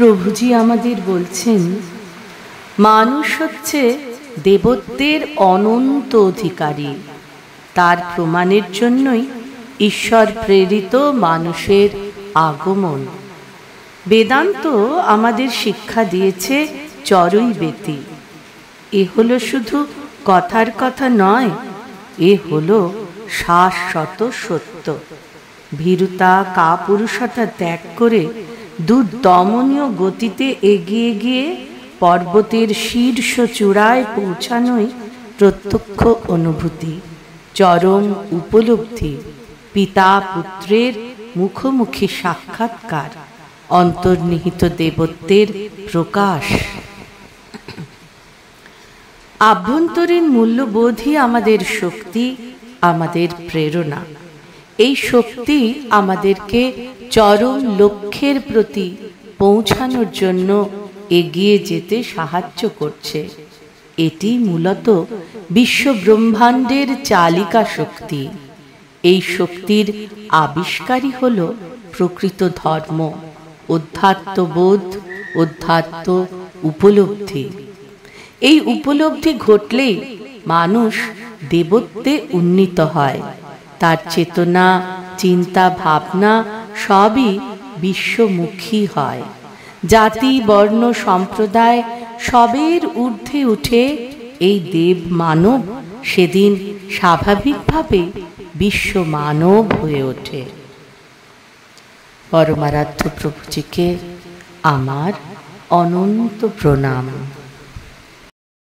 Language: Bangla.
প্রভুজি আমাদের বলছেন, মানুষ হচ্ছে দেবত্বের অনন্ত অধিকারী। তার প্রমাণের জন্যই ঈশ্বর প্রেরিত মানুষের আগমন। বেদান্ত আমাদের শিক্ষা দিয়েছে চরৈবেতি। এ হলো শুধু কথার কথা নয়, এ হলো শাশ্বত সত্য। ভীরুতা কাপুরুষতা ত্যাগ করে দুর্দমনীয় গতিতে এগিয়ে গিয়ে পর্বতের শীর্ষ চূড়ায় পৌঁছানোই প্রত্যক্ষ অনুভূতি, চরম উপলব্ধি, পিতা পুত্রের মুখোমুখি সাক্ষাৎকার, অন্তর্নিহিত দেবত্বের প্রকাশ। আভ্যন্তরীণ মূল্যবোধই আমাদের শক্তি, আমাদের প্রেরণা। এই শক্তি আমাদেরকে চরম লক্ষ্যের প্রতি পৌঁছানোর জন্য এগিয়ে যেতে সাহায্য করছে। এটি মূলত বিশ্ব ব্রহ্মাণ্ডের চালিকা শক্তি। এই শক্তির আবিষ্কারই হল প্রকৃত ধর্ম, অধ্যাত্মবোধ, অধ্যাত্ম উপলব্ধি। এই উপলব্ধি ঘটলেই মানুষ দেবত্বে উন্নীত হয়। তার চেতনা, চিন্তা, ভাবনা সবই বিশ্বমুখী হয়। জাতি, বর্ণ, সম্প্রদায় সবের ঊর্ধ্বে উঠে এই দেব মানব সেদিন স্বাভাবিকভাবে বিশ্ব মানব হয়ে ওঠে। পরমারাধ্য প্রভুজিকে আমার অনন্ত প্রণাম।